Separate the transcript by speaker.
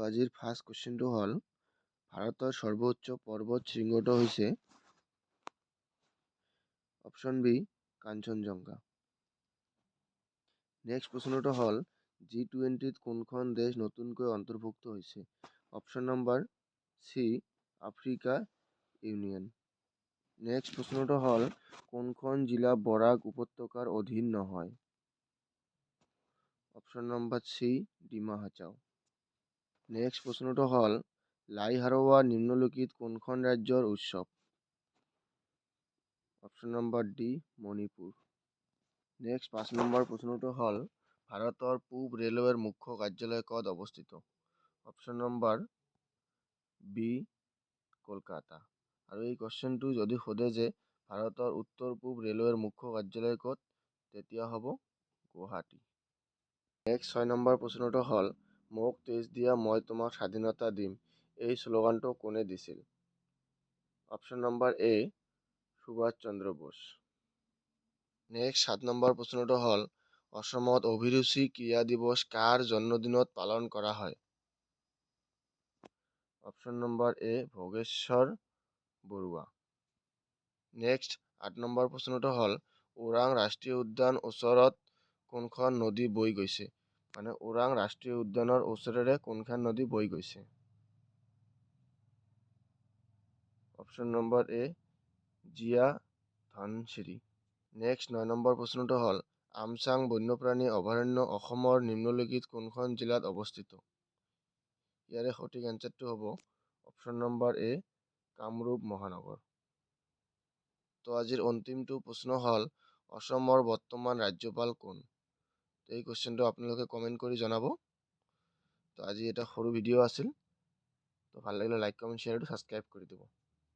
Speaker 1: আজিৰ ফাৰ্ষ্ট কুৱেশ্যনটো হ'ল ভাৰতৰ সৰ্বোচ্চ পৰ্বত শৃংগটো হৈছে অপশ্যন বি কাঞ্চনজংঘা। নেক্সট প্ৰশ্নটো হ'ল G20ত কোনখন দেশ নতুনকৈ অন্তৰ্ভুক্ত হৈছে? Option number C Africa union. Next প্ৰশ্নটো হ'ল কোনখন জিলা বৰাক উপত্যকাৰ অধীন নহয়? Option number C Dima Hasao. Next প্ৰশ্নটো হ'ল লাই হাৰৱা নিম্নলিখিত কোনখন ৰাজ্যৰ উৎসৱ? Option number D Manipur. Next 5 number প্ৰশ্নটো হ'ল ভাৰতৰ পূব ৰেলৱেৰ মুখ্য কাৰ্যালয় ক'ত অৱস্থিত? Option number B Kolkata. আৰু এই কুৱেশ্যনটো যদি সোধে যে ভাৰতৰ উত্তৰ পূব ৰেলৱেৰ মুখ্য কাৰ্যালয় ক'ত, তেতিয়া হ'ব গুৱাহাটী। নেক্সট 6 নম্বৰ প্ৰশ্নটো হ'ল মোক তেজ দিয়া মই তোমাক স্বাধীনতা দিম এই শ্লোগানটো কোনে দিছিল? অপশ্যন নম্বৰ এ সুভাষ চন্দ্ৰ বোস। নেক্সট 7 নম্বৰ প্ৰশ্নটো হ'ল অসমত অভিৰুচি ক্ৰীড়া দিৱস কাৰ জন্মদিনত পালন কৰা হয়? অপশ্যন নম্বৰ এ ভোগেশ্বৰ বৰুৱা। নেক্সট 8 নম্বৰ প্ৰশ্নটো হ'ল ওৰাং ৰাষ্ট্ৰীয় উদ্যান ওচৰত কোনখন নদী বৈ গৈছে? মানে ওৰাং ৰাষ্ট্ৰীয় উদ্যানৰ ওচৰেৰে কোনখন নদী বৈ গৈছে? অপশ্যন নম্বৰ এ জিয়া ধনশিৰি। নেক্সট 9 নম্বৰ প্ৰশ্নটো হ'ল আমচাং বন্যপ্ৰাণী অভয়াৰণ্য অসমৰ নিম্নলিখিত কোনখন জিলাত অৱস্থিত? ইয়াৰে সঠিক এনচাৰটো হ'ব অপশ্যন নম্বৰ এ কামৰূপ মহানগৰ। তো আজিৰ অন্তিমটো প্ৰশ্ন হ'ল অসমৰ বৰ্তমান ৰাজ্যপাল কোন? এই কুৱেশ্যনটো আপোনালোকে কমেণ্ট কৰি জনাব। তো আজি এটা সৰু ভিডিঅ' আছিল। তো ভাল লাগিলে লাইক কমেণ্ট শ্বেয়াৰ আৰু ছাবস্ক্ৰাইব কৰি দিব।